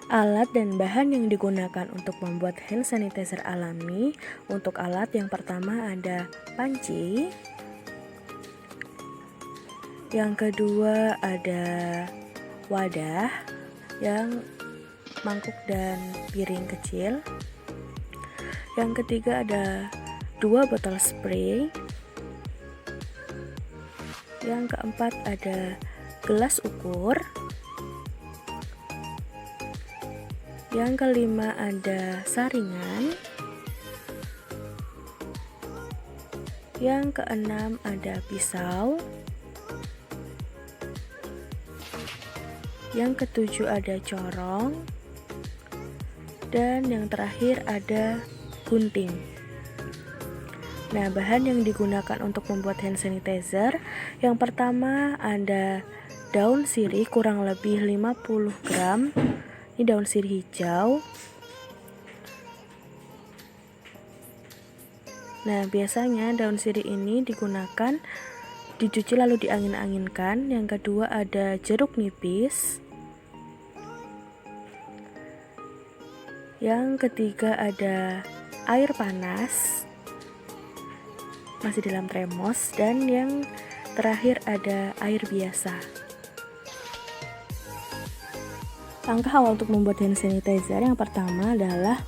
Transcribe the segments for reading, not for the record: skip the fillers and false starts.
Alat dan bahan yang digunakan untuk membuat hand sanitizer alami. Untuk alat yang pertama ada panci. Yang kedua ada wadah yang mangkuk dan piring kecil. Yang ketiga ada 2 botol spray. Yang keempat ada gelas ukur. Yang kelima ada saringan. Yang keenam ada pisau. Yang ketujuh ada corong. Dan yang terakhir ada gunting. Nah, bahan yang digunakan untuk membuat hand sanitizer, yang pertama ada daun sirih kurang lebih 50 gram. Ini daun sirih hijau. Nah, biasanya daun sirih ini digunakan dicuci lalu diangin-anginkan. Yang kedua ada jeruk nipis. Yang ketiga ada air panas, masih dalam termos. Dan yang terakhir ada air biasa. Langkah awal untuk membuat hand sanitizer yang pertama adalah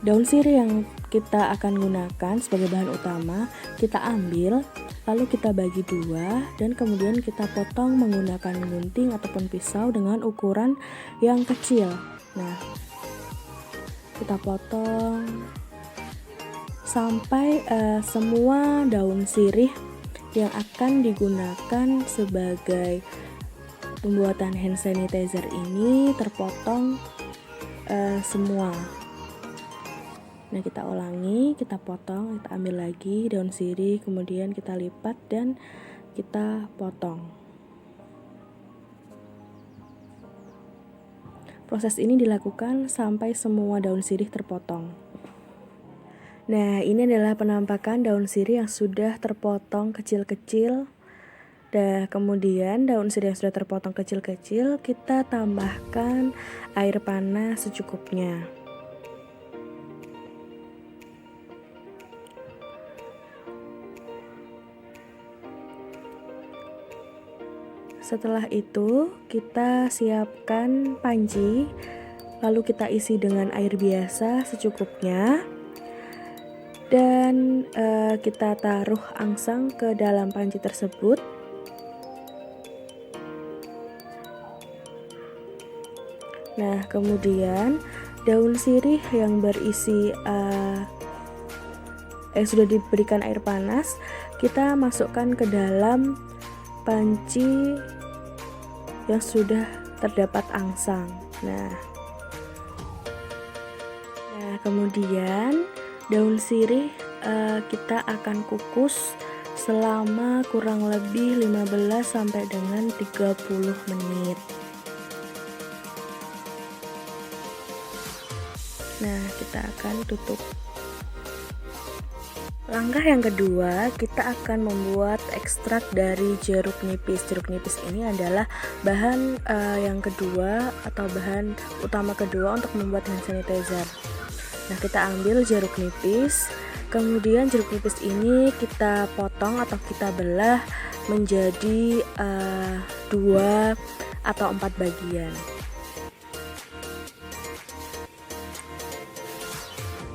daun sirih yang kita akan gunakan sebagai bahan utama kita ambil, lalu kita bagi dua, dan kemudian kita potong menggunakan gunting ataupun pisau dengan ukuran yang kecil. Nah, kita potong sampai semua daun sirih yang akan digunakan sebagai pembuatan hand sanitizer ini terpotong semua. Nah, kita ulangi, kita potong, kita ambil lagi daun sirih, kemudian kita lipat dan kita potong. Proses ini dilakukan sampai semua daun sirih terpotong. Nah, ini adalah penampakan daun sirih yang sudah terpotong kecil-kecil. Dan kemudian daun sirih yang sudah terpotong kecil-kecil kita tambahkan air panas secukupnya. Setelah itu kita siapkan panci, lalu kita isi dengan air biasa secukupnya. Dan kita taruh angsang ke dalam panci tersebut. Nah, kemudian daun sirih yang berisi sudah diberikan air panas, kita masukkan ke dalam panci yang sudah terdapat angsang. Nah, kemudian daun sirih kita akan kukus selama kurang lebih 15 sampai dengan 30 menit. Nah, kita akan tutup. Langkah yang kedua, kita akan membuat ekstrak dari jeruk nipis. Jeruk nipis ini adalah bahan yang kedua atau bahan utama kedua untuk membuat hand sanitizer. Nah, kita ambil jeruk nipis, kemudian jeruk nipis ini kita potong atau kita belah menjadi 2 atau 4 bagian.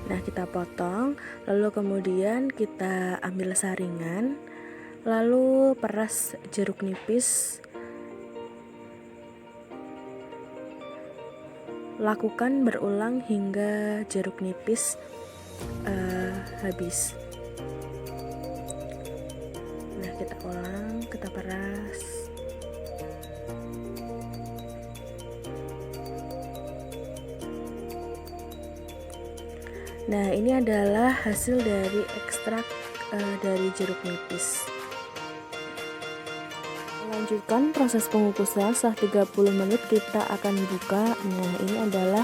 Nah, kita potong, lalu kemudian kita ambil saringan, lalu peras jeruk nipis. Lakukan berulang hingga jeruk nipis habis. Nah, kita ulang, kita peras. Nah, ini adalah hasil dari ekstrak dari jeruk nipis. Lanjutkan proses pengukusan. Setelah 30 menit kita akan buka. Nah, ini adalah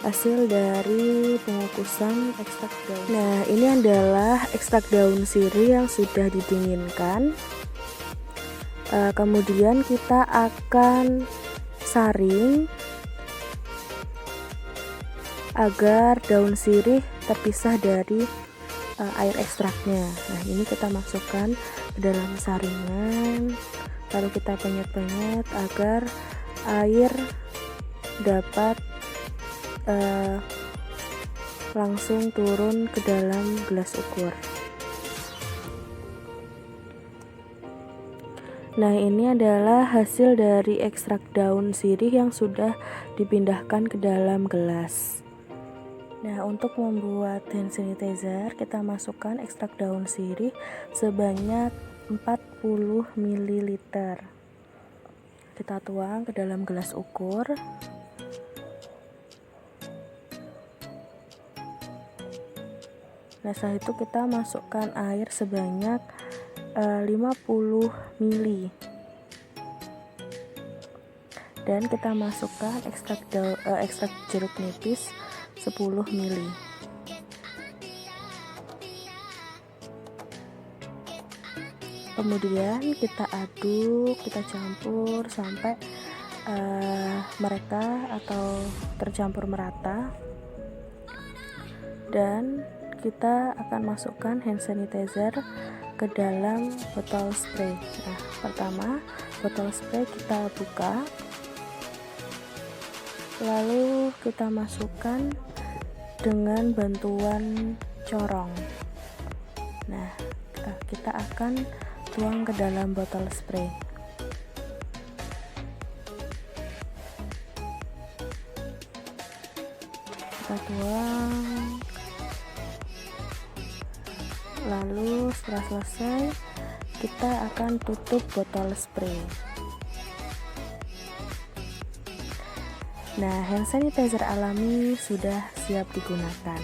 hasil dari pengukusan ekstrak daun. Nah, ini adalah ekstrak daun sirih yang sudah didinginkan. Kemudian kita akan saring agar daun sirih terpisah dari air ekstraknya. Nah, ini kita masukkan ke dalam saringan, lalu kita penyet-penyet agar air dapat langsung turun ke dalam gelas ukur. Nah, ini adalah hasil dari ekstrak daun sirih yang sudah dipindahkan ke dalam gelas. Nah, untuk membuat hand sanitizer, kita masukkan ekstrak daun sirih sebanyak 40 ml. Kita tuang ke dalam gelas ukur. Nah, setelah itu kita masukkan air sebanyak 50 ml. Dan kita masukkan ekstrak jeruk nipis 10 ml. Kemudian kita aduk, kita campur sampai mereka atau tercampur merata. Dan kita akan masukkan hand sanitizer ke dalam botol spray. Nah, pertama botol spray kita buka, lalu kita masukkan dengan bantuan corong. Nah, kita akan tuang ke dalam botol spray. Kita tuang, lalu setelah selesai kita akan tutup botol spray. Nah, hand sanitizer alami sudah siap digunakan.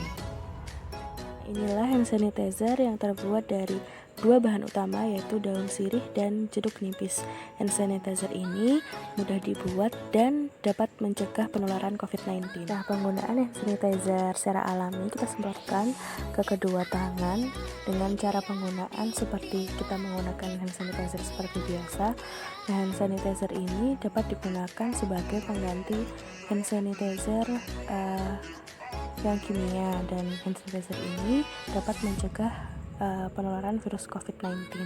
Inilah hand sanitizer yang terbuat dari dua bahan utama, yaitu daun sirih dan jeruk nipis. Hand sanitizer ini mudah dibuat dan dapat mencegah penularan COVID-19. Nah, penggunaan hand sanitizer secara alami kita semprotkan ke kedua tangan dengan cara penggunaan seperti kita menggunakan hand sanitizer seperti biasa. Nah, hand sanitizer ini dapat digunakan sebagai pengganti hand sanitizer yang kimia, dan hand sanitizer ini dapat mencegah penularan virus COVID-19.